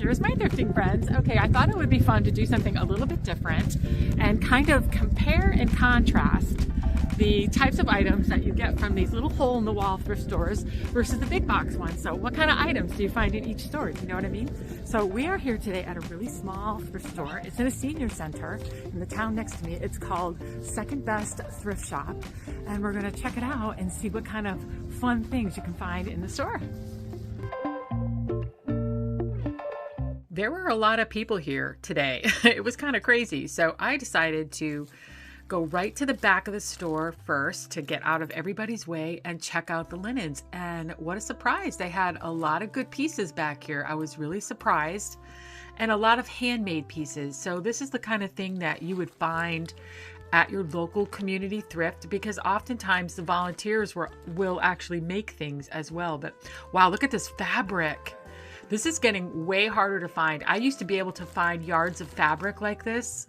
Cheers, my thrifting friends. Okay, I thought it would be fun to do something a little bit different and kind of compare and contrast the types of items that you get from these little hole-in-the-wall thrift stores versus the big box ones. So what kind of items do you find in each store? Do you know what I mean? So we are here today at a really small thrift store. It's in a senior center in the town next to me. It's called Second Best Thrift Shop. And we're gonna check it out and see what kind of fun things you can find in the store. There were a lot of people here today. It was kind of crazy. So I decided to go right to the back of the store first to get out of everybody's way and check out the linens. And what a surprise. They had a lot of good pieces back here. I was really surprised. And a lot of handmade pieces. So this is the kind of thing that you would find at your local community thrift, because oftentimes the volunteers will actually make things as well. But wow, look at this fabric. This is getting way harder to find. I used to be able to find yards of fabric like this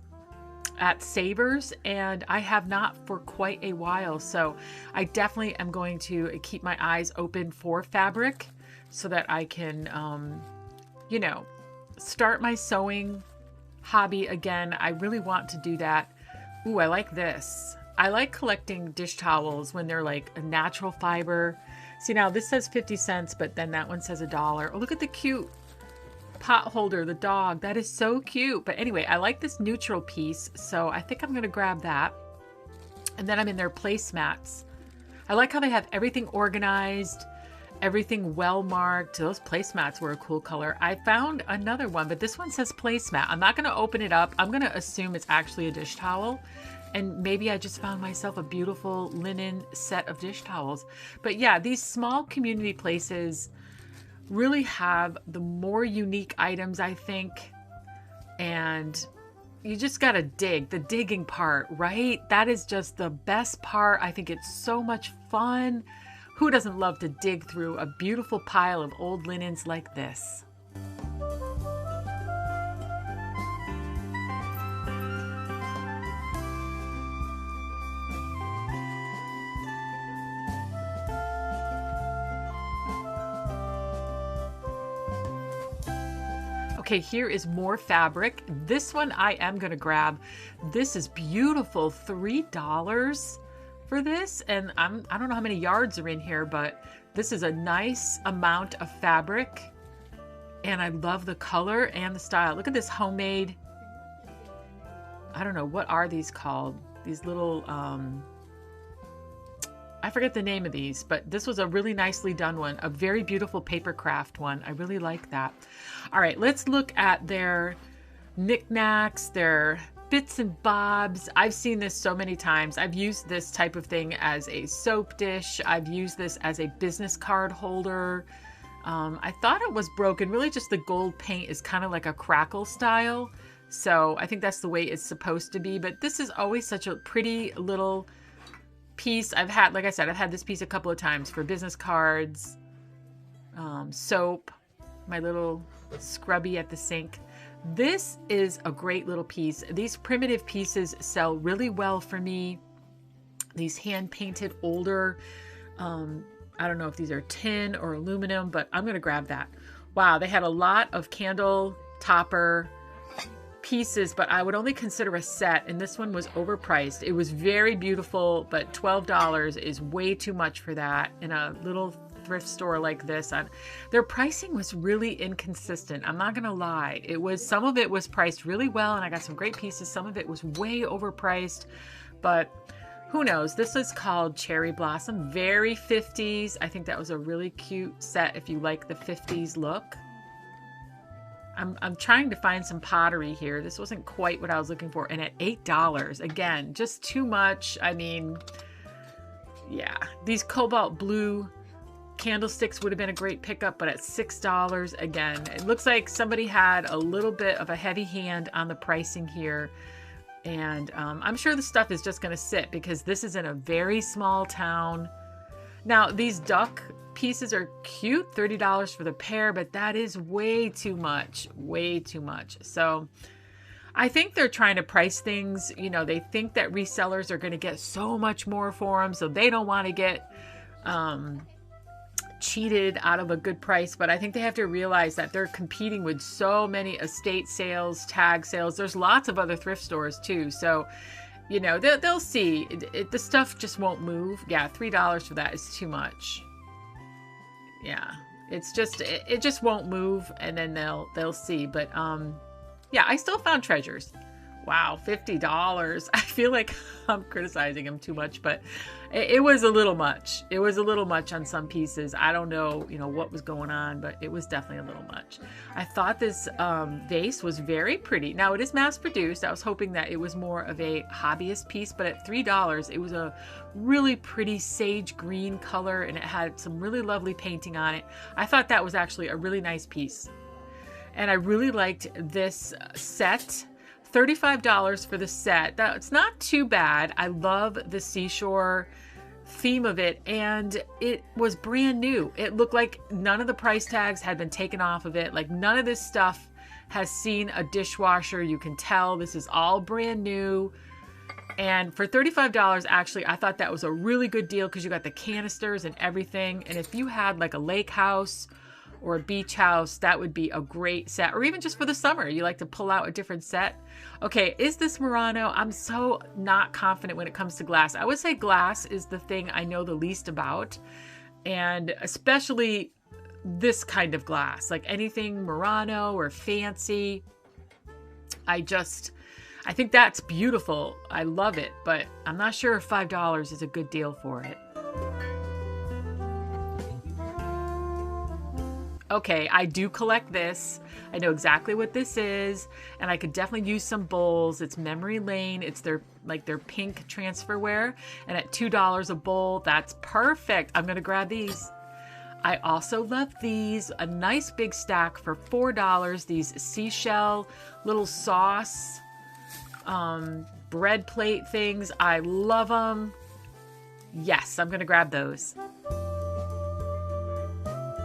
at Savers, and I have not for quite a while. So I definitely am going to keep my eyes open for fabric so that I can, you know, start my sewing hobby again. I really want to do that. Ooh, I like this. I like collecting dish towels when they're like a natural fiber. See, now this says 50 cents, but then that one says $1. Oh, look at the cute pot holder, the dog. That is so cute. But anyway, I like this neutral piece, so I think I'm going to grab that. And then I'm in their placemats. I like how they have everything organized, everything well marked. Those placemats were a cool color. I found another one, but this one says placemat. I'm not going to open it up. I'm going to assume it's actually a dish towel. And maybe I just found myself a beautiful linen set of dish towels. But yeah, these small community places really have the more unique items, I think. And you just got to dig, the digging part, right? That is just the best part. I think it's so much fun. Who doesn't love to dig through a beautiful pile of old linens like this? Okay, here is more fabric. This one I am going to grab. This is beautiful. $3 for this. And I don't know how many yards are in here, but this is a nice amount of fabric. And I love the color and the style. Look at this homemade, I don't know, what are these called? These little, I forget the name of these, but this was a really nicely done one, a very beautiful paper craft one. I really like that. All right, let's look at their knickknacks, their bits and bobs. I've seen this so many times. I've used this type of thing as a soap dish. I've used this as a business card holder. I thought it was broken. Really just the gold paint is kind of like a crackle style. So I think that's the way it's supposed to be. But this is always such a pretty little piece. I've had, like I said, I've had this piece a couple of times for business cards, soap, my little scrubby at the sink. This is a great little piece. These primitive pieces sell really well for me. These hand painted older, I don't know if these are tin or aluminum, but I'm going to grab that. Wow, they had a lot of candle topper pieces, but I would only consider a set, and this one was overpriced. It was very beautiful, but $12 is way too much for that in a little thrift store like this. Their pricing was really inconsistent. I'm not gonna lie. Some of it was priced really well, and I got some great pieces. Some of it was way overpriced, but who knows? This is called Cherry Blossom, very 50s. I think that was a really cute set if you like the 50s look. I'm trying to find some pottery here. This wasn't quite what I was looking for. And at $8, again, just too much. I mean, yeah, these cobalt blue candlesticks would have been a great pickup, but at $6, again, it looks like somebody had a little bit of a heavy hand on the pricing here. And I'm sure the stuff is just going to sit because this is in a very small town. Now, these duck pieces are cute, $30 for the pair, but that is way too much, way too much. So I think they're trying to price things, you know, they think that resellers are going to get so much more for them, so they don't want to get cheated out of a good price, but I think they have to realize that they're competing with so many estate sales, tag sales. There's lots of other thrift stores too. So, you know, they'll see. The stuff just won't move. Yeah, $3 for that is too much. Yeah, it's just, it just won't move, and then they'll see. But yeah, I still found treasures. Wow, $50. I feel like I'm criticizing him too much, but it was a little much. It was a little much on some pieces. I don't know, you know, what was going on, but it was definitely a little much. I thought this vase was very pretty. Now, it is mass produced. I was hoping that it was more of a hobbyist piece, but at $3, it was a really pretty sage green color, and it had some really lovely painting on it. I thought that was actually a really nice piece. And I really liked this set. $35 for the set. That's not too bad. I love the seashore theme of it, and it was brand new. It looked like none of the price tags had been taken off of it. Like, none of this stuff has seen a dishwasher. You can tell this is all brand new. And for $35, actually, I thought that was a really good deal because you got the canisters and everything. And if you had like a lake house or a beach house, that would be a great set. Or even just for the summer, you like to pull out a different set. Okay, is this Murano? I'm so not confident when it comes to glass. I would say glass is the thing I know the least about, and especially this kind of glass. Like anything Murano or fancy, I think that's beautiful. I love it, but I'm not sure if $5 is a good deal for it. Okay, I do collect this. I know exactly what this is, and I could definitely use some bowls. It's Memory Lane. It's their pink transferware, and at $2 a bowl, that's perfect. I'm gonna grab these. I also love these. A nice big stack for $4. These seashell little sauce bread plate things. I love them. Yes, I'm gonna grab those.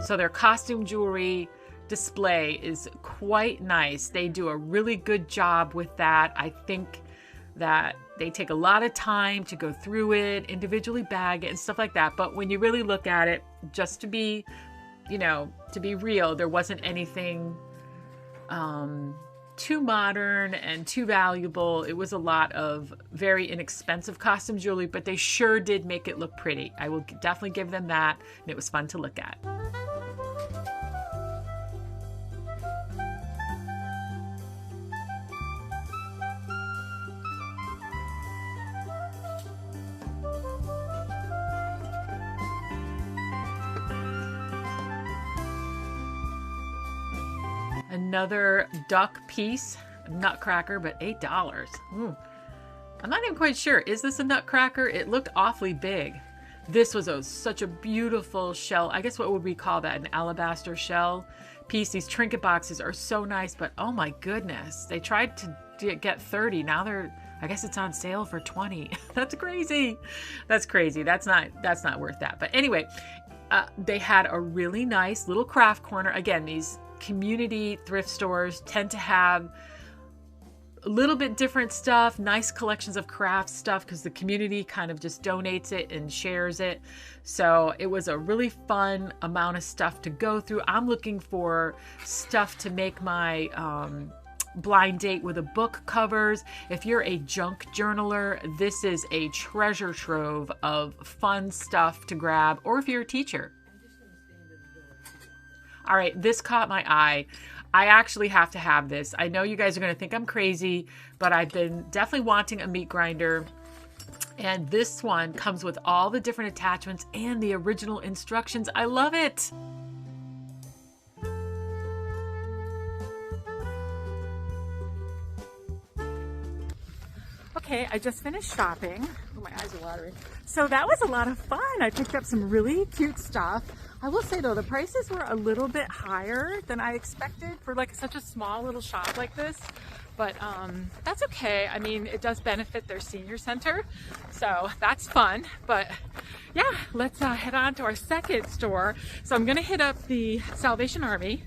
So their costume jewelry display is quite nice. They do a really good job with that. I think that they take a lot of time to go through it, individually bag it and stuff like that. But when you really look at it, just to be, you know, to be real, there wasn't anything too modern and too valuable. It was a lot of very inexpensive costume jewelry, but they sure did make it look pretty. I will definitely give them that, and it was fun to look at. Another duck piece, nutcracker, but $8. I'm not even quite sure. Is this a nutcracker? It looked awfully big. This was such a beautiful shell. I guess what would we call that? An alabaster shell piece. These trinket boxes are so nice, but oh my goodness. They tried to get 30. Now I guess it's on sale for 20. That's crazy. That's crazy. That's not worth that. But anyway, they had a really nice little craft corner. Again, these community thrift stores tend to have a little bit different stuff, nice collections of craft stuff, because the community kind of just donates it and shares it. So it was a really fun amount of stuff to go through. I'm looking for stuff to make my blind date with a book covers. If you're a junk journaler, this is a treasure trove of fun stuff to grab, or if you're a teacher. All right, this caught my eye. I actually have to have this. I know you guys are going to think I'm crazy, but I've been definitely wanting a meat grinder. And this one comes with all the different attachments and the original instructions. I love it. Okay, I just finished shopping. Oh, my eyes are watering. So that was a lot of fun. I picked up some really cute stuff. I will say though, the prices were a little bit higher than I expected for like such a small little shop like this. But that's okay. I mean, it does benefit their senior center. So that's fun. But yeah, let's head on to our second store. So I'm gonna hit up the Salvation Army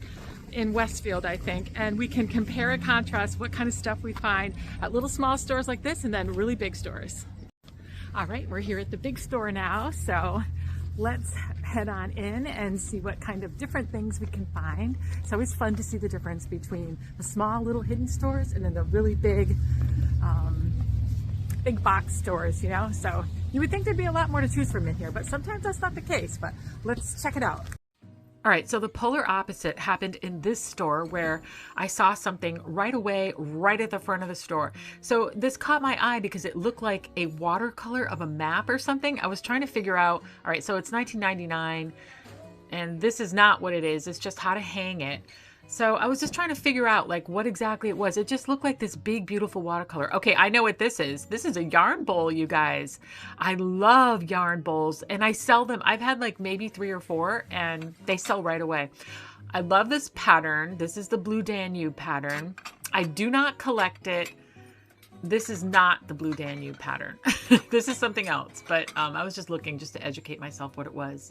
in Westfield, I think, and we can compare and contrast what kind of stuff we find at little small stores like this and then really big stores. All right, we're here at the big store now, so let's head on in and see what kind of different things we can find. It's always fun to see the difference between the small little hidden stores and then the really big big box stores, you know. So you would think there'd be a lot more to choose from in here, but sometimes that's not the case. But let's check it out. All right, so the polar opposite happened in this store where I saw something right away, right at the front of the store. So this caught my eye because it looked like a watercolor of a map or something. I was trying to figure out, all right, so it's $19.99 and this is not what it is. It's just how to hang it. So I was just trying to figure out like what exactly it was. It just looked like this big, beautiful watercolor. Okay, I know what this is. This is a yarn bowl, you guys. I love yarn bowls and I sell them. I've had like maybe 3 or 4 and they sell right away. I love this pattern. This is the Blue Danube pattern. I do not collect it. This is not the Blue Danube pattern. This is something else, but I was just looking just to educate myself what it was.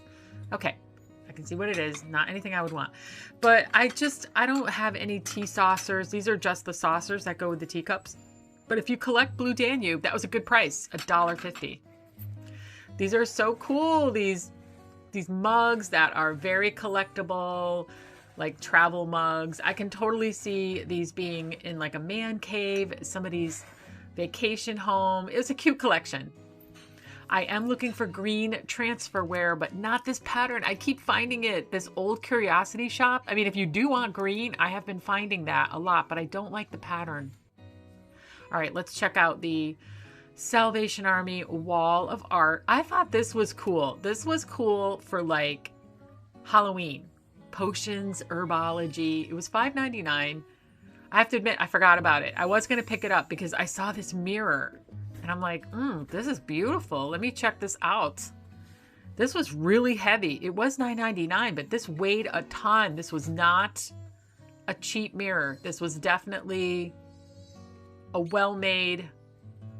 Okay. I can see what it is. Not anything I would want. But I don't have any tea saucers. These are just the saucers that go with the teacups. But if you collect Blue Danube, that was a good price, $1.50. These are so cool. These mugs that are very collectible, like travel mugs. I can totally see these being in like a man cave, somebody's vacation home. It was a cute collection. I am looking for green transferware, but not this pattern. I keep finding it, this old curiosity shop. I mean, if you do want green, I have been finding that a lot, but I don't like the pattern. All right, let's check out the Salvation Army Wall of Art. I thought this was cool. This was cool for like Halloween. Potions, herbology. It was $5.99. I have to admit, I forgot about it. I was going to pick it up because I saw this mirror. And I'm like, this is beautiful. Let me check this out. This was really heavy. It was $9.99, but this weighed a ton. This was not a cheap mirror. This was definitely a well-made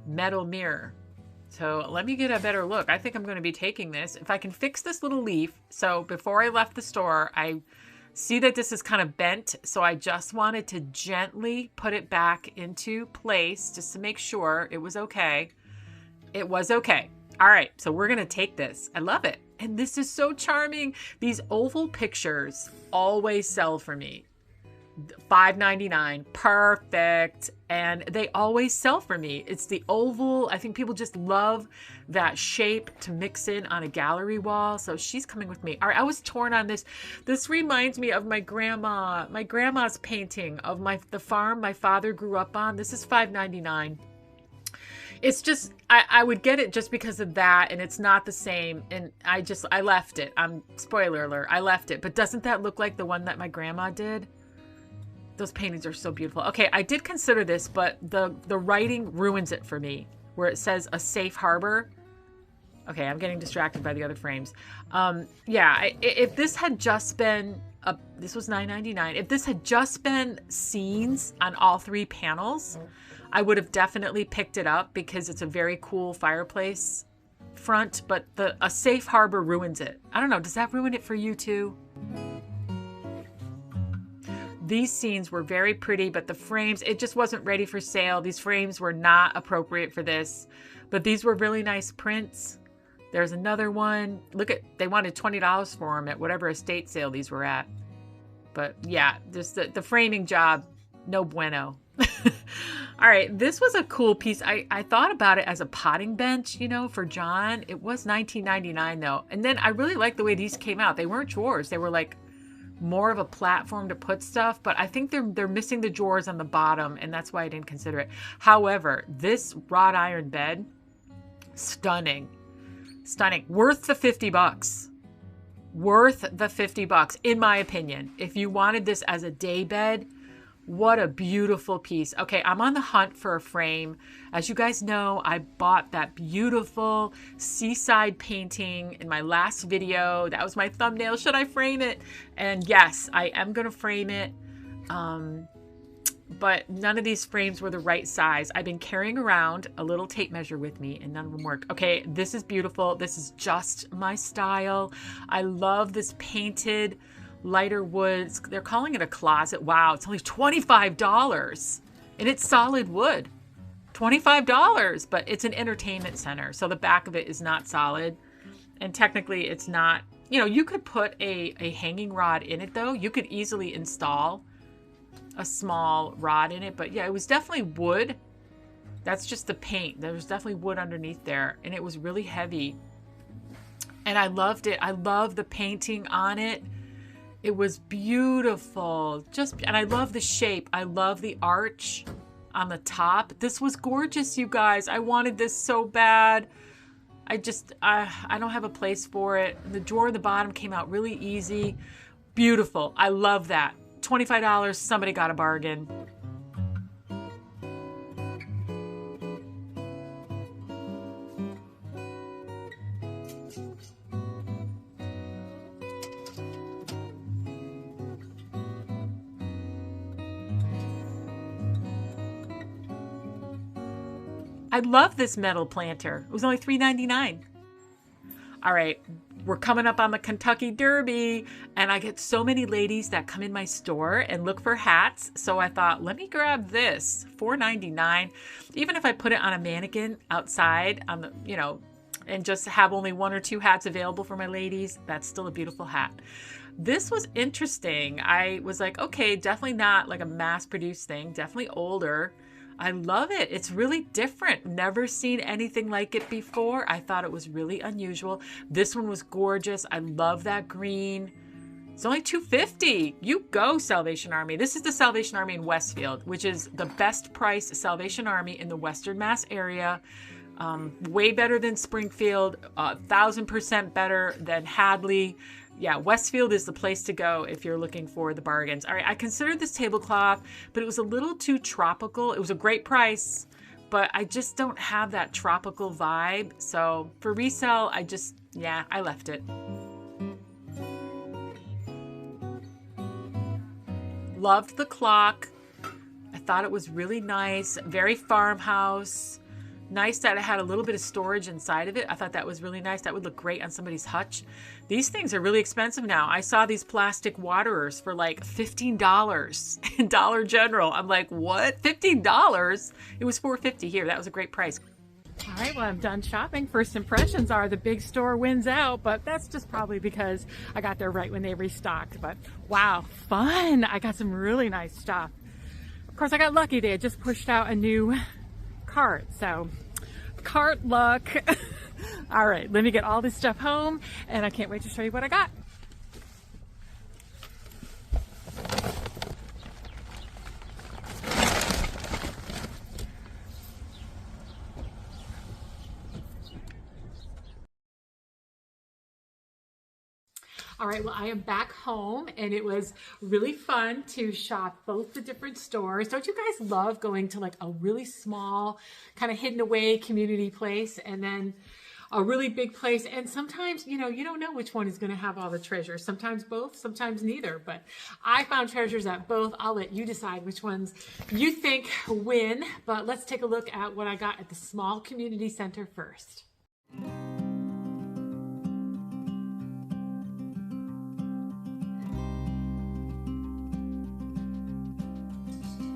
metal mirror. So let me get a better look. I think I'm going to be taking this. If I can fix this little leaf. So before I left the store, I see that this is kind of bent, so I just wanted to gently put it back into place just to make sure it was okay. It was okay. All right, so we're going to take this. I love it. And this is so charming. These oval pictures always sell for me. $5.99, perfect. And they always sell for me. It's the oval. I think people just love that shape to mix in on a gallery wall. So she's coming with me. All right, I was torn on this. This reminds me of my grandma's painting of the farm my father grew up on. This is $5.99. It's just, I would get it just because of that, and it's not the same. And I left it. Spoiler alert, I left it. But doesn't that look like the one that my grandma did? Those paintings are so beautiful. Okay, I did consider this, but the writing ruins it for me, where it says a safe harbor. Okay, I'm getting distracted by the other frames. Yeah, if this had just been, this was $9.99. If this had just been scenes on all 3 panels, I would have definitely picked it up because it's a very cool fireplace front, but a safe harbor ruins it. I don't know, does that ruin it for you too? These scenes were very pretty, but the frames, it just wasn't ready for sale. These frames were not appropriate for this, but these were really nice prints. There's another one. Look at, they wanted $20 for them at whatever estate sale these were at. But yeah, just the framing job, no bueno. All right, this was a cool piece. I thought about it as a potting bench, you know, for John. It was $19.99 though. And then I really liked the way these came out. They weren't drawers. They were like more of a platform to put stuff, but I think they're missing the drawers on the bottom, and that's why I didn't consider it. However, this wrought iron bed, stunning. Stunning. Worth the $50. Worth the $50, in my opinion. If you wanted this as a day bed, what a beautiful piece. Okay, I'm on the hunt for a frame. As you guys know, I bought that beautiful seaside painting in my last video. That was my thumbnail. Should I frame it? And yes, I am going to frame it. But none of these frames were the right size. I've been carrying around a little tape measure with me and none of them worked. Okay, this is beautiful. This is just my style. I love this painted lighter woods. They're calling it a closet. Wow, it's only $25 and it's solid wood. $25, but it's an entertainment center. So the back of it is not solid. And technically it's not You know, you could put a hanging rod in it though. You could easily install a small rod in it, but yeah, it was definitely wood. That's just the paint. There was definitely wood underneath there, and it was really heavy. And I loved it. I love the painting on it. It was beautiful. And I love the shape. I love the arch on the top. This was gorgeous, you guys. I wanted this so bad. I don't have a place for it. The drawer at the bottom came out really easy. Beautiful. I love that. $25. Somebody got a bargain. I love this metal planter. It was only $3.99. All right, we're coming up on the Kentucky Derby, and I get so many ladies that come in my store and look for hats. So I thought, let me grab this, $4.99. Even if I put it on a mannequin outside on the, you know, and just have only 1 or 2 hats available for my ladies, that's still a beautiful hat. This was interesting. I was like, okay, definitely not like a mass-produced thing, definitely older. I love it. It's really different. Never seen anything like it before. I thought it was really unusual. This one was gorgeous. I love that green. It's only $2.50. You go, Salvation Army. This is the Salvation Army in Westfield, which is the best price Salvation Army in the Western Mass area. Way better than Springfield, 1,000% better than Hadley. Yeah, Westfield is the place to go if you're looking for the bargains. All right, I considered this tablecloth, but it was a little too tropical. It was a great price, but I just don't have that tropical vibe. So for resale, I left it. Loved the clock. I thought it was really nice, very farmhouse. Nice that it had a little bit of storage inside of it. I thought that was really nice. That would look great on somebody's hutch. These things are really expensive now. I saw these plastic waterers for like $15 in Dollar General. I'm like, what? $15? It was $4.50 here. That was a great price. All right, well, I'm done shopping. First impressions are the big store wins out, but that's just probably because I got there right when they restocked. But wow, fun. I got some really nice stuff. Of course, I got lucky. They had just pushed out a new cart, so cart luck. All right, let me get all this stuff home, and I can't wait to show you what I got. All right, well, I am back home, and it was really fun to shop both the different stores. Don't you guys love going to like a really small, kind of hidden away community place and then a really big place? And sometimes, you know, you don't know which one is going to have all the treasures. Sometimes both, sometimes neither. But I found treasures at both. I'll let you decide which ones you think win. But let's take a look at what I got at the small community center first.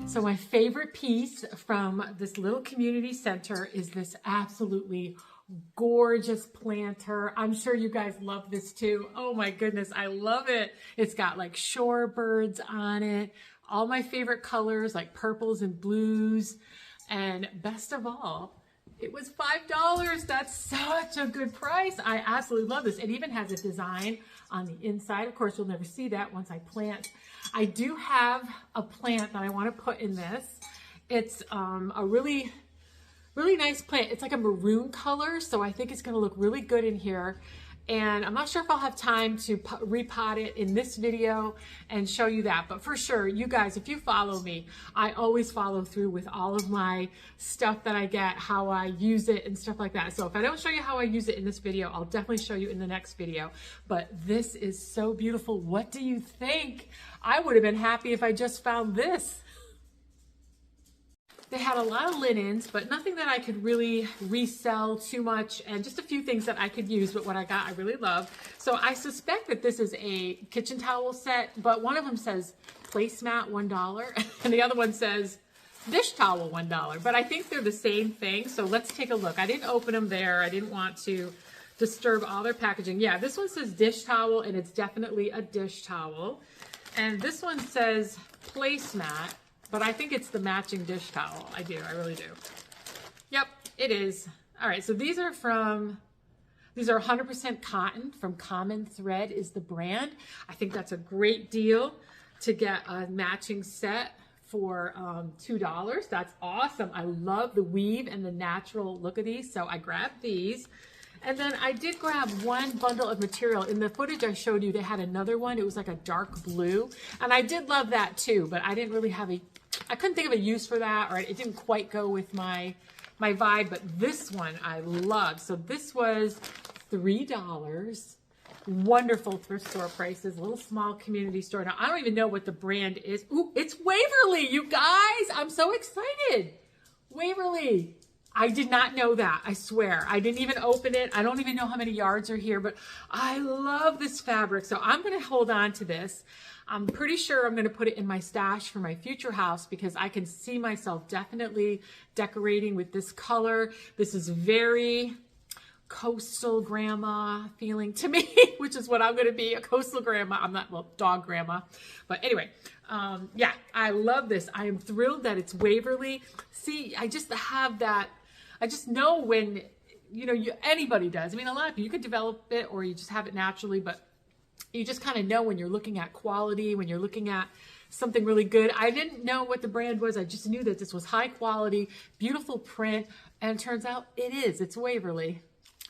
So my favorite piece from this little community center is this absolutely gorgeous planter. I'm sure you guys love this too. Oh my goodness, I love it. It's got like shorebirds on it, all my favorite colors like purples and blues, and best of all, it was $5. That's such a good price. I absolutely love this. It even has a design on the inside. Of course, you'll never see that once I plant. I do have a plant that I want to put in this. It's a really nice plant. It's like a maroon color, so I think it's going to look really good in here. And I'm not sure if I'll have time to repot it in this video and show you that. But for sure, you guys, if you follow me, I always follow through with all of my stuff that I get, how I use it and stuff like that. So if I don't show you how I use it in this video, I'll definitely show you in the next video. But this is so beautiful. What do you think? I would have been happy if I just found this. They had a lot of linens, but nothing that I could really resell too much, and just a few things that I could use, but what I got I really love. So I suspect that this is a kitchen towel set, but one of them says placemat $1 and the other one says dish towel $1, but I think they're the same thing. So let's take a look. I didn't open them there. I didn't want to disturb all their packaging. Yeah, this one says dish towel, and it's definitely a dish towel. And this one says placemat, but I think it's the matching dish towel. I really do. Yep, it is. All right, so these are 100% cotton from Common Thread is the brand. I think that's a great deal to get a matching set for $2. That's awesome. I love the weave and the natural look of these, so I grabbed these. And then I did grab one bundle of material. In the footage I showed you, they had another one. It was like a dark blue, and I did love that too, but I didn't really have I couldn't think of a use for that, or it didn't quite go with my vibe, but this one I love. So this was $3. Wonderful thrift store prices, a little small community store. Now, I don't even know what the brand is. Ooh, it's Waverly, you guys. I'm so excited. Waverly. I did not know that, I swear. I didn't even open it. I don't even know how many yards are here, but I love this fabric. So I'm going to hold on to this. I'm pretty sure I'm going to put it in my stash for my future house because I can see myself definitely decorating with this color. This is very coastal grandma feeling to me, which is what I'm going to be, a coastal grandma. I'm not, well, dog grandma. But anyway, yeah, I love this. I am thrilled that it's Waverly. See, I just have that, I just know when, you know, anybody does. I mean, a lot of people, you could develop it or you just have it naturally, but you just kind of know when you're looking at quality, when you're looking at something really good. I didn't know what the brand was. I just knew that this was high quality, beautiful print, and it turns out it is. It's Waverly.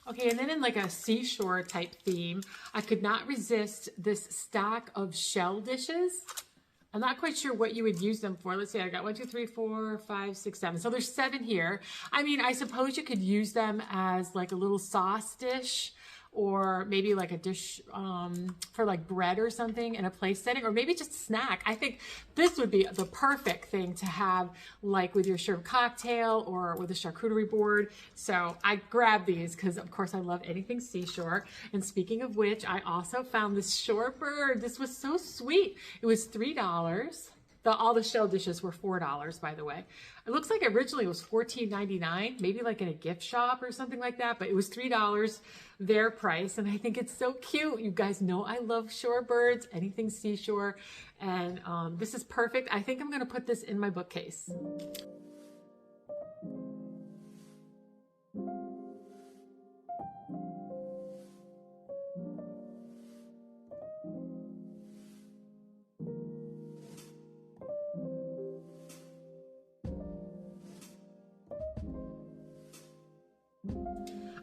Okay, and then in like a seashore type theme, I could not resist this stack of shell dishes. I'm not quite sure what you would use them for. Let's see, I got 1, 2, 3, 4, 5, 6, 7. So there's 7 here. I mean, I suppose you could use them as like a little sauce dish, or maybe like a dish for like bread or something in a place setting, or maybe just a snack. I think this would be the perfect thing to have like with your shrimp cocktail or with a charcuterie board. So I grabbed these because of course I love anything seashore. And speaking of which, I also found this shorebird. This was so sweet. It was $3. All the shell dishes were $4, by the way. It looks like originally it was $14.99, maybe like in a gift shop or something like that, but it was $3 their price, and I think it's so cute. You guys know I love shorebirds, anything seashore, and this is perfect. I think I'm gonna put this in my bookcase.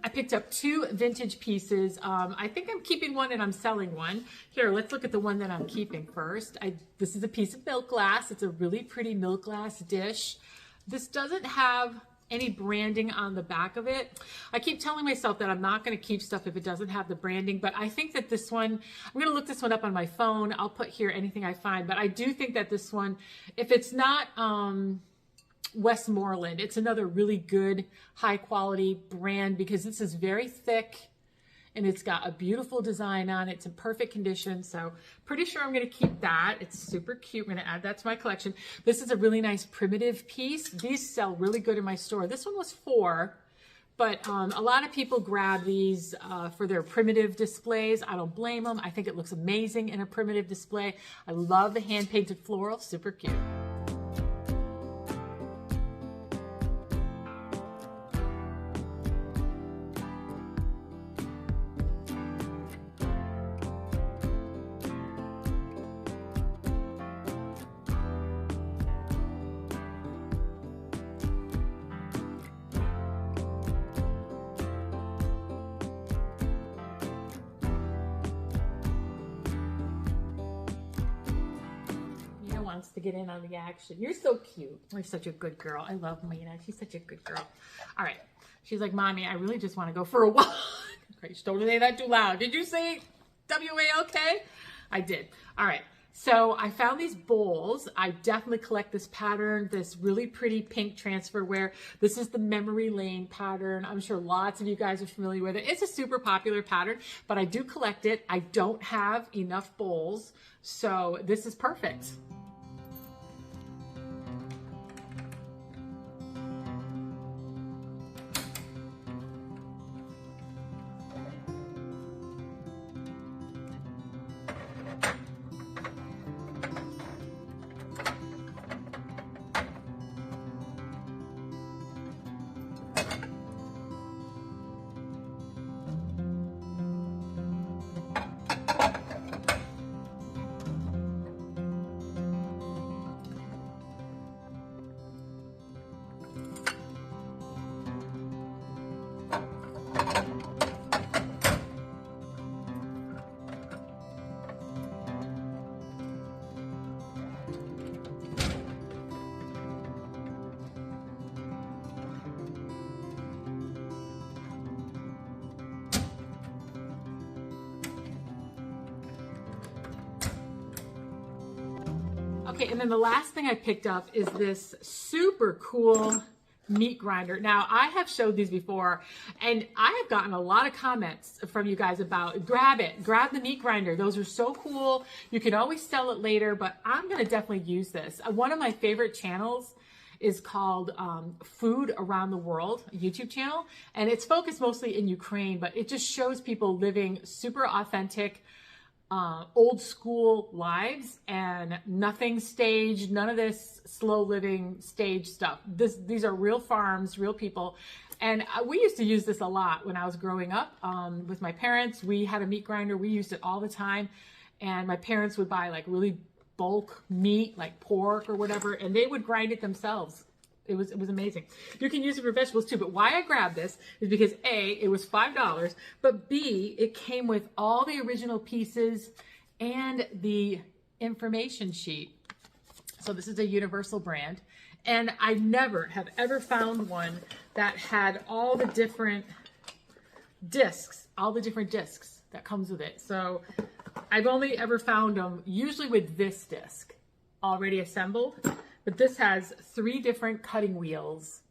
I picked up 2 vintage pieces. I think I'm keeping one and I'm selling one. Here, let's look at the one that I'm keeping first. This is a piece of milk glass. It's a really pretty milk glass dish. This doesn't have any branding on the back of it. I keep telling myself that I'm not going to keep stuff if it doesn't have the branding, but I think that this one, I'm going to look this one up on my phone. I'll put here anything I find, but I do think that this one, if it's not Westmoreland, it's another really good high quality brand because this is very thick and it's got a beautiful design on it. It's in perfect condition, so pretty sure I'm going to keep that. It's super cute. I'm going to add that to my collection. This is a really nice primitive piece. These sell really good in my store. This one was $4, but a lot of people grab these for their primitive displays. I don't blame them. I think it looks amazing in a primitive display. I love the hand-painted floral, super cute. Wants to get in on the action. You're so cute. You're such a good girl. I love Mina. She's such a good girl. All right. She's like, Mommy, I really just want to go for a walk. Okay, don't say that too loud. Did you say W-A-L-K? I did. All right. So I found these bowls. I definitely collect this pattern, this really pretty pink transferware. This is the Memory Lane pattern. I'm sure lots of you guys are familiar with it. It's a super popular pattern, but I do collect it. I don't have enough bowls, so this is perfect. Okay, and then the last thing I picked up is this super cool meat grinder. Now, I have showed these before, and I have gotten a lot of comments from you guys about grab the meat grinder. Those are so cool. You can always sell it later, but I'm going to definitely use this. One of my favorite channels is called Food Around the World, a YouTube channel, and it's focused mostly in Ukraine, but it just shows people living super authentic, old school lives, and nothing staged, none of this slow living stage stuff. These are real farms, real people. And we used to use this a lot when I was growing up with my parents. We had a meat grinder. We used it all the time. And my parents would buy like really bulk meat, like pork or whatever, and they would grind it themselves. It was amazing. You can use it for vegetables too, but why I grabbed this is because A, it was $5, but B, it came with all the original pieces and the information sheet. So this is a universal brand, and I never have ever found one that had all the different discs that comes with it. So I've only ever found them usually with this disc already assembled, but this has 3 different cutting wheels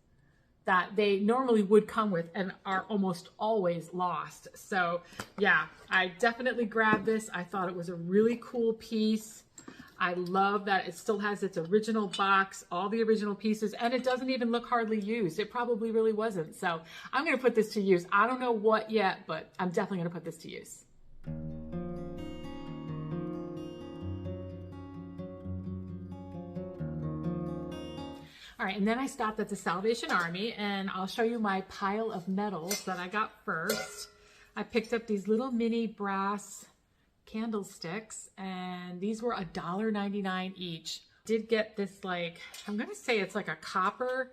that they normally would come with and are almost always lost. So yeah, I definitely grabbed this. I thought it was a really cool piece. I love that it still has its original box, all the original pieces, and it doesn't even look hardly used. It probably really wasn't. So I'm going to put this to use. I don't know what yet, but I'm definitely going to put this to use. All right, and then I stopped at the Salvation Army, and I'll show you my pile of medals that I got first. I picked up these little mini brass candlesticks, and these were $1.99 each. Did get this, like, I'm gonna say it's like a copper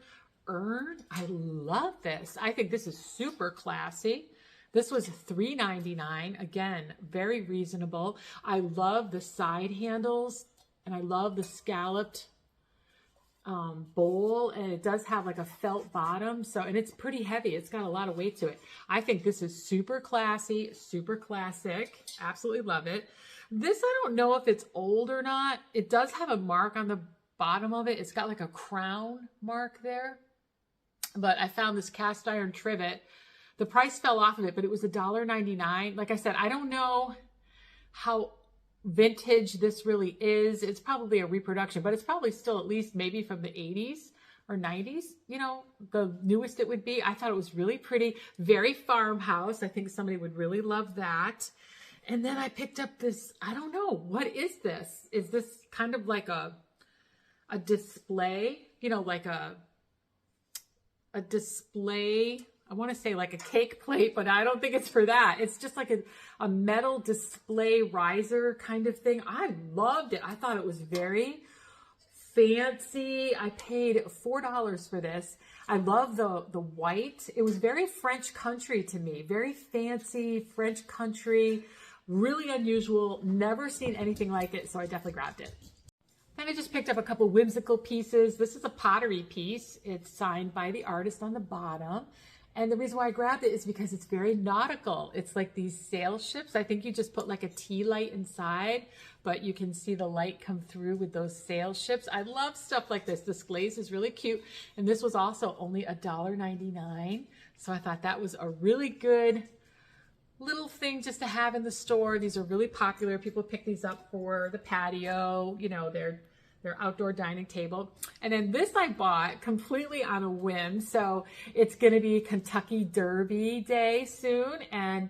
urn. I love this. I think this is super classy. This was $3.99. Again, very reasonable. I love the side handles, and I love the scalloped bowl, and it does have like a felt bottom, so, and it's pretty heavy. It's got a lot of weight to it. I think this is super classy, super classic. Absolutely love it. This, I don't know if it's old or not. It does have a mark on the bottom of it. It's got like a crown mark there, but I found this cast iron trivet. The price fell off of it, but it was $1.99. Like I said, I don't know how vintage this really is. It's probably a reproduction, but it's probably still at least maybe from the 80s or 90s, you know, the newest it would be. I thought it was really pretty, very farmhouse. I think somebody would really love that. And then I picked up this, I don't know, what is this? Is this kind of like a display, you know, like a display, I want to say like a cake plate, but I don't think it's for that. It's just like a metal display riser kind of thing. I loved it. I thought it was very fancy. I paid $4 for this. I love the white. It was very French country to me. Very fancy French country. Really unusual. Never seen anything like it, so I definitely grabbed it. Then I just picked up a couple whimsical pieces. This is a pottery piece. It's signed by the artist on the bottom. And the reason why I grabbed it is because it's very nautical. It's like these sail ships. I think you just put like a tea light inside, but you can see the light come through with those sail ships. I love stuff like this. This glaze is really cute. And this was also only $1.99. So I thought that was a really good little thing just to have in the store. These are really popular. People pick these up for the patio, you know, their outdoor dining table. And then this I bought completely on a whim. So it's going to be Kentucky Derby Day soon. And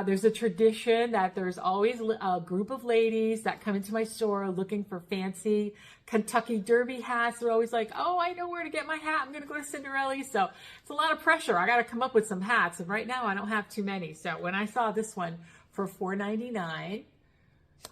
there's a tradition that there's always a group of ladies that come into my store looking for fancy Kentucky Derby hats. They're always like, oh, I know where to get my hat. I'm going to go to Cinderelli. So it's a lot of pressure. I got to come up with some hats. And right now I don't have too many. So when I saw this one for $4.99,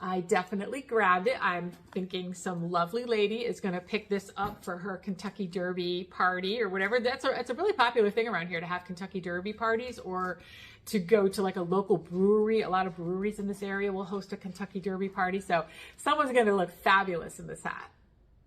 I definitely grabbed it. I'm thinking some lovely lady is going to pick this up for her Kentucky Derby party or whatever. It's a really popular thing around here to have Kentucky Derby parties, or to go to like a local brewery. A lot of breweries in this area will host a Kentucky Derby party. So someone's going to look fabulous in this hat.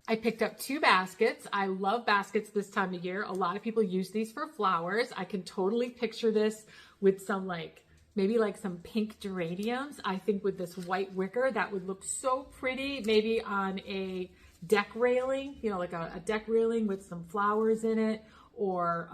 I picked up 2 baskets. I love baskets this time of year. A lot of people use these for flowers. I can totally picture this with some like maybe like some pink geraniums. I think with this white wicker, that would look so pretty, maybe on a deck railing, you know, like a deck railing with some flowers in it, or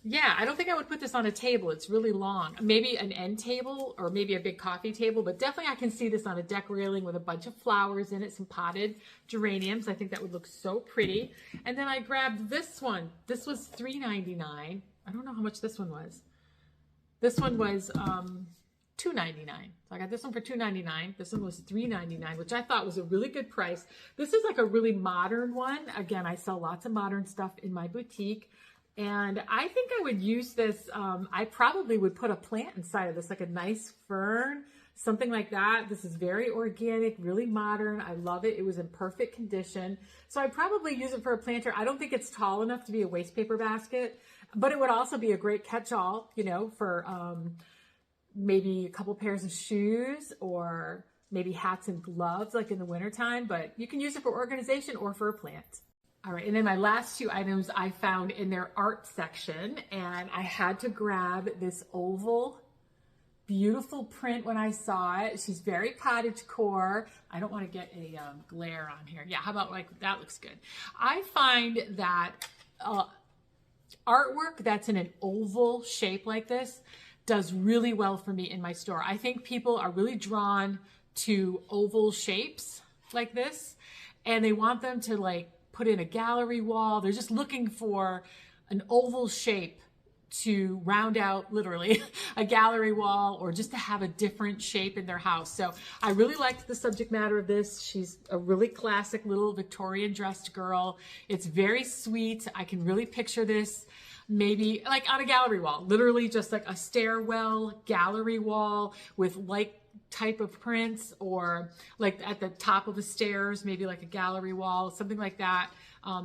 yeah, I don't think I would put this on a table. It's really long. Maybe an end table or maybe a big coffee table, but definitely I can see this on a deck railing with a bunch of flowers in it, some potted geraniums. I think that would look so pretty. And then I grabbed this one. This was $3.99. I don't know how much this one was. This one was $2.99. So I got this one for $2.99. This one was $3.99, which I thought was a really good price. This is like a really modern one. Again, I sell lots of modern stuff in my boutique. And I think I would use this, I probably would put a plant inside of this, like a nice fern, something like that. This is very organic, really modern. I love it. It was in perfect condition. So I'd probably use it for a planter. I don't think it's tall enough to be a waste paper basket, but it would also be a great catch-all, you know, for maybe a couple pairs of shoes or maybe hats and gloves like in the wintertime, but you can use it for organization or for a plant. All right, and then my last two items I found in their art section, and I had to grab this oval, beautiful print when I saw it. She's very cottagecore. I don't want to get a glare on here. Yeah, how about like, that looks good. I find that artwork that's in an oval shape like this does really well for me in my store. I think people are really drawn to oval shapes like this, and they want them to like put in a gallery wall. They're just looking for an oval shape to round out literally a gallery wall, or just to have a different shape in their house. So I really liked the subject matter of this. She's a really classic little Victorian dressed girl. It's very sweet. I can really picture this maybe like on a gallery wall, literally just like a stairwell gallery wall with like type of prints, or like at the top of the stairs, maybe like a gallery wall, something like that.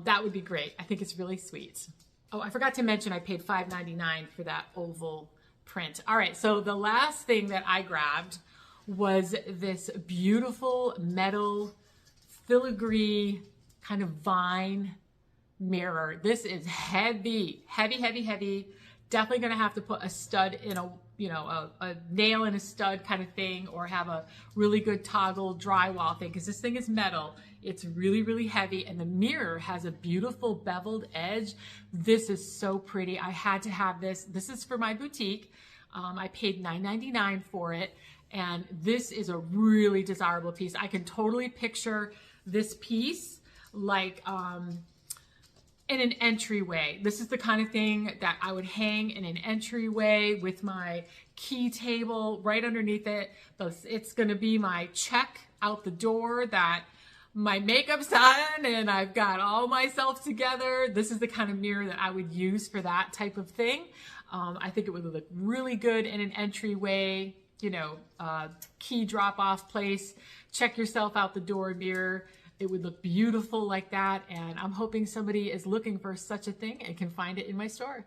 That would be great. I think it's really sweet. Oh, I forgot to mention I paid $5.99 for that oval print. All right, so the last thing that I grabbed was this beautiful metal filigree kind of vine mirror. This is heavy, heavy, heavy, heavy. Definitely gonna have to put a stud in a, you know, a nail in a stud kind of thing, or have a really good toggle drywall thing, because this thing is metal. It's really, really heavy, and the mirror has a beautiful beveled edge. This is so pretty. I had to have this. This is for my boutique. I paid $9.99 for it, and this is a really desirable piece. I can totally picture this piece like in an entryway. This is the kind of thing that I would hang in an entryway with my key table right underneath it. It's going to be my check out the door that my makeup's on and I've got all myself together. This is the kind of mirror that I would use for that type of thing. I think it would look really good in an entryway, you know, key drop-off place. Check yourself out the door mirror. It would look beautiful like that, and I'm hoping somebody is looking for such a thing and can find it in my store.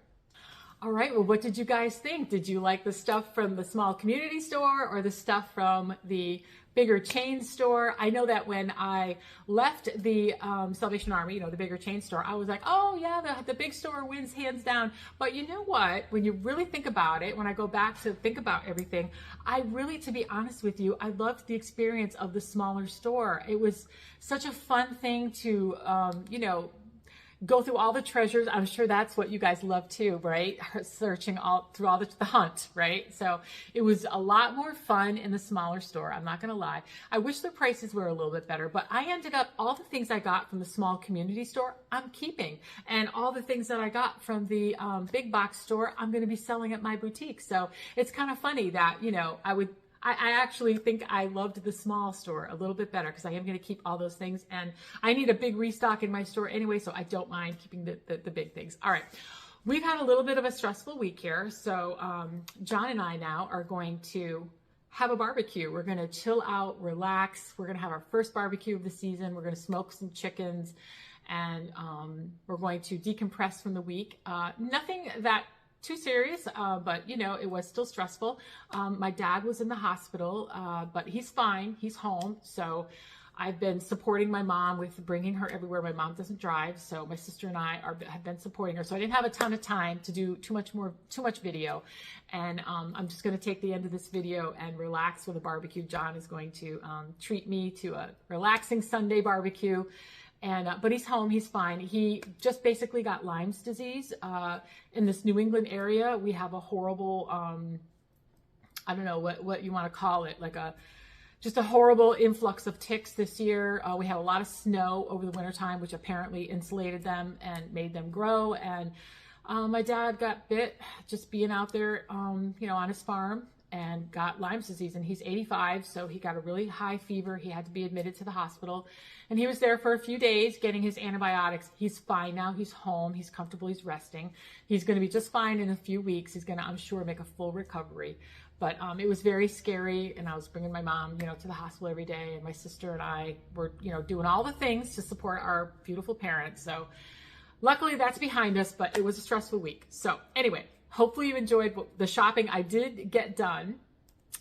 All right, well, what did you guys think? Did you like the stuff from the small community store or the stuff from the bigger chain store? I know that when I left the Salvation Army, you know, the bigger chain store, I was like, oh yeah, the big store wins hands down. But you know what? When you really think about it, when I go back to think about everything, I really, to be honest with you, I loved the experience of the smaller store. It was such a fun thing to, you know, go through all the treasures. I'm sure that's what you guys love too, right? Searching all through all the hunt, right? So it was a lot more fun in the smaller store. I'm not going to lie. I wish the prices were a little bit better, but I ended up, all the things I got from the small community store, I'm keeping. And all the things that I got from the big box store, I'm going to be selling at my boutique. So it's kind of funny that, you know, I actually think I loved the small store a little bit better, because I am going to keep all those things, and I need a big restock in my store anyway, so I don't mind keeping the big things. All right, we've had a little bit of a stressful week here, so John and I now are going to have a barbecue. We're going to chill out, relax. We're going to have our first barbecue of the season. We're going to smoke some chickens, and we're going to decompress from the week. Nothing that too serious, but you know, it was still stressful. My dad was in the hospital, but he's fine. He's home. So I've been supporting my mom with bringing her everywhere. My mom doesn't drive, so my sister and I have been supporting her. So I didn't have a ton of time to do too much video. And I'm just going to take the end of this video and relax with a barbecue. John is going to treat me to a relaxing Sunday barbecue. And but he's home, he's fine. He just basically got Lyme's disease. In this New England area, we have a horrible, I don't know what you want to call it, like just a horrible influx of ticks this year. We had a lot of snow over the wintertime, which apparently insulated them and made them grow. And my dad got bit just being out there, you know, on his farm, and got Lyme's disease. And he's 85, so he got a really high fever. He had to be admitted to the hospital. And he was there for a few days getting his antibiotics. He's fine now. He's home. He's comfortable. He's resting. He's going to be just fine in a few weeks. He's going to, I'm sure, make a full recovery. But it was very scary, and I was bringing my mom, you know, to the hospital every day, and my sister and I were, you know, doing all the things to support our beautiful parents. So luckily that's behind us, but it was a stressful week. So anyway, hopefully you enjoyed the shopping I did get done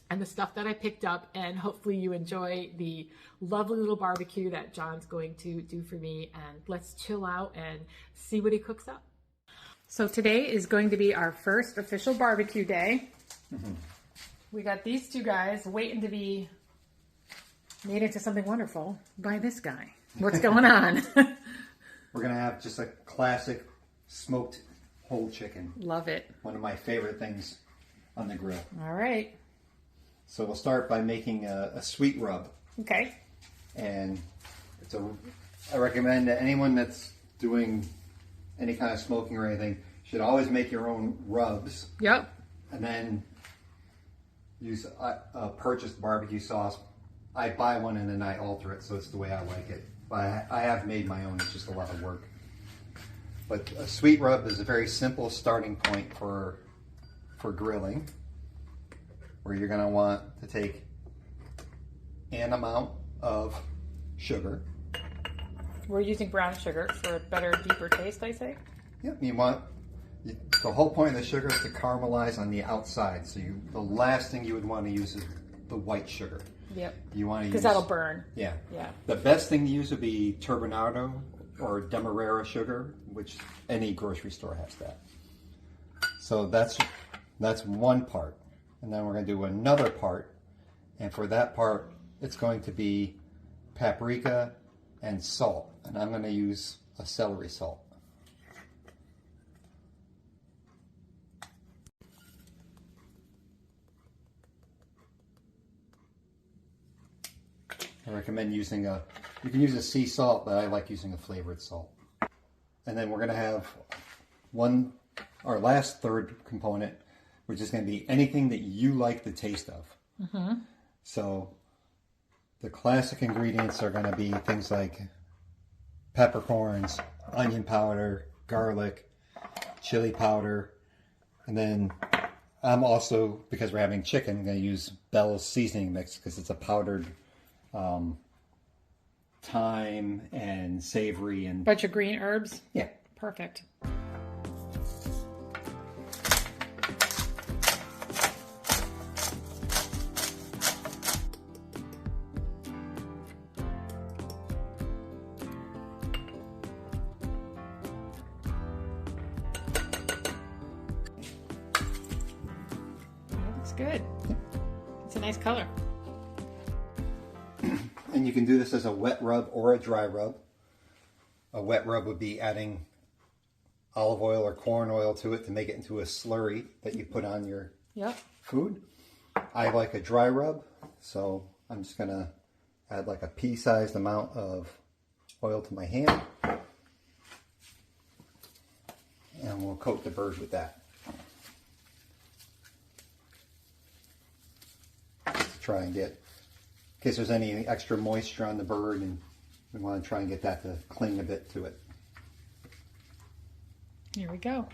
and the stuff that I picked up, and hopefully you enjoy the lovely little barbecue that John's going to do for me. And let's chill out and see what he cooks up. So today is going to be our first official barbecue day. We got these two guys waiting to be made into something wonderful by this guy. What's going on? We're going to have just a classic smoked whole chicken. Love it. One of my favorite things on the grill. All right. So we'll start by making a sweet rub. Okay. And I recommend that anyone that's doing any kind of smoking or anything should always make your own rubs. Yep. And then use a purchased barbecue sauce. I buy one and then I alter it so it's the way I like it. But I have made my own. It's just a lot of work. But a sweet rub is a very simple starting point for grilling, where you're going to want to take an amount of sugar. We're using brown sugar for a better, deeper taste, I say. Yep, the whole point of the sugar is to caramelize on the outside. So the last thing you would want to use is the white sugar. Yep. You want to use, because that'll burn. Yeah. Yeah. The best thing to use would be turbinado or demerara sugar, which any grocery store has that. So that's one part. And then we're going to do another part. And for that part, it's going to be paprika and salt. And I'm going to use a celery salt. I recommend using you can use a sea salt, but I like using a flavored salt. And then we're going to have our last third component, which is going to be anything that you like the taste of. Mm-hmm. So the classic ingredients are going to be things like peppercorns, onion powder, garlic, chili powder, and then I'm also, because we're having chicken, going to use Bell's seasoning mix because it's a powdered thyme and savory and bunch of green herbs. Yeah, perfect. That looks good. It's a nice color. And you can do this as a wet rub or a dry rub. A wet rub would be adding olive oil or corn oil to it to make it into a slurry that you put on your food. I like a dry rub, so I'm just going to add like a pea-sized amount of oil to my hand. And we'll coat the bird with that. Just to try and get, in case there's any extra moisture on the bird, and we want to try and get that to cling a bit to it. Here we go.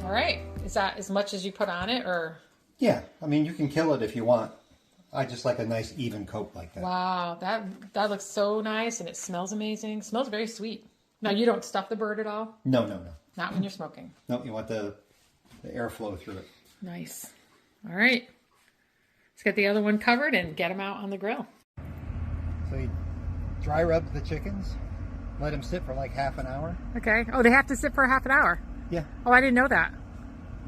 All right. Is that as much as you put on it, or? Yeah, I mean, you can kill it if you want. I just like a nice even coat like that. Wow, that looks so nice, and it smells amazing. Smells very sweet. Now, you don't stuff the bird at all? No, no, no. Not when you're smoking. No, you want the airflow through it. Nice. All right. Let's get the other one covered and get them out on the grill. So you dry rub the chickens, let them sit for like half an hour. Okay. Oh, they have to sit for half an hour? Yeah. Oh, I didn't know that.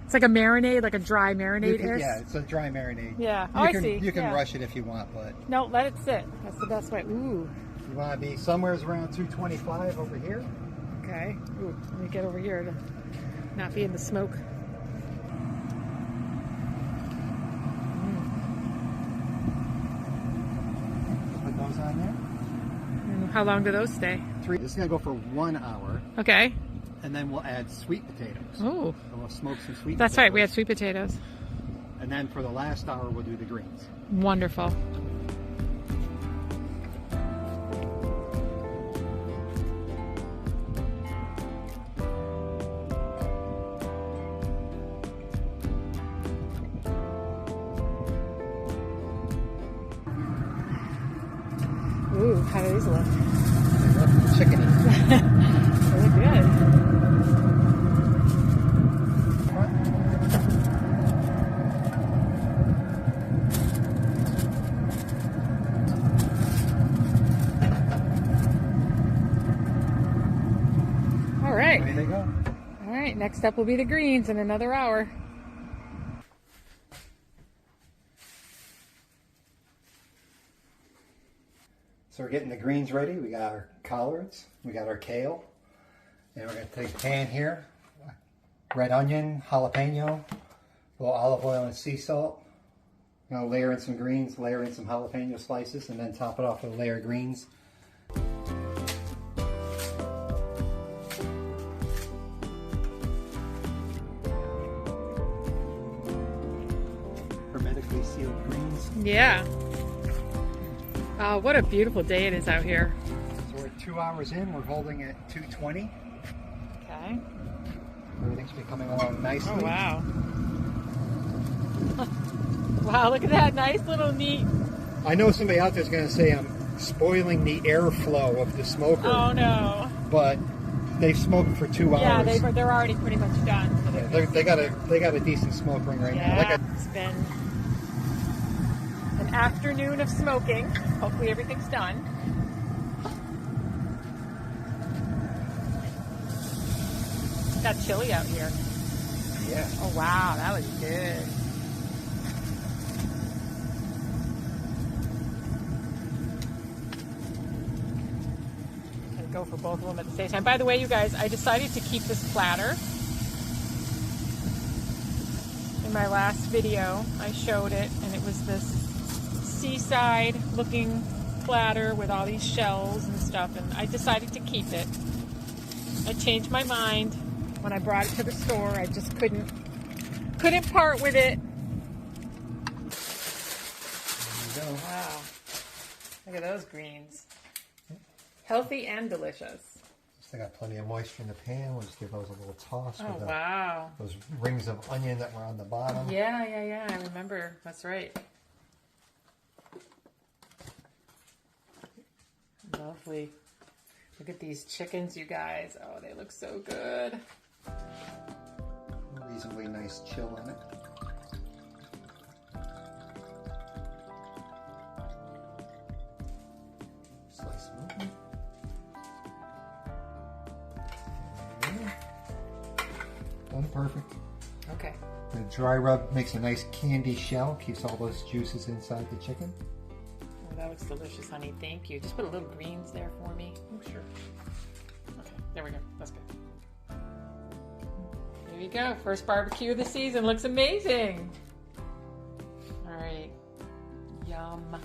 It's like a marinade, like a dry marinade. Yeah, it's a dry marinade. Yeah. Oh, I see. You can Yeah. rush it if you want, but... No, let it sit. That's the best way. Ooh. You want to be somewhere around 225 over here. Okay. Ooh, let me get over here to not be in the smoke. Put those on there. And how long do those stay? This is going to go for 1 hour. Okay. And then we'll add sweet potatoes. Ooh. So we'll smoke some sweet potatoes. That's right. We had sweet potatoes. And then for the last hour, we'll do the greens. Wonderful. Ooh, how do these look? They look chickeny. They look good. All right. There they go. All right, next up will be the greens in another hour. So we're getting the greens ready. We got our collards, we got our kale, and we're going to take a pan here, red onion, jalapeno, a little olive oil and sea salt. I'm going to layer in some greens, layer in some jalapeno slices, and then top it off with a layer of greens. Hermetically sealed greens. Yeah. What a beautiful day it is out here. So we're 2 hours in, we're holding at 220. Okay. Everything's been coming along nicely. Oh, wow. Wow, look at that nice little neat. I know somebody out there is going to say I'm spoiling the airflow of the smoker. Oh, no. But they've smoked for 2 hours. Yeah, they're already pretty much done. So Yeah, they got a decent smoke ring right now. yeah, it's been an afternoon of smoking. Hopefully everything's done. It's got chilly out here. Yeah. Oh, wow, that was good. Go for both of them at the same time. By the way, you guys, I decided to keep this platter. In my last video, I showed it, and it was this seaside looking platter with all these shells and stuff, and I decided to keep it. I changed my mind when I brought it to the store. I just couldn't part with it. There you go. Wow. Look at those greens. Healthy and delicious. Still got plenty of moisture in the pan. We'll just give those a little toss Oh, with wow. those rings of onion that were on the bottom. Yeah. I remember. That's right. Lovely. Look at these chickens, you guys. Oh, they look so good. Reasonably nice chill on it. Slice them open. Done perfect. Okay. The dry rub makes a nice candy shell, keeps all those juices inside the chicken. Oh, that looks delicious, honey. Thank you. Just put a little greens there for me. Oh, sure. Okay, there we go. That's good. There you go. First barbecue of the season. Looks amazing. All right. Yum.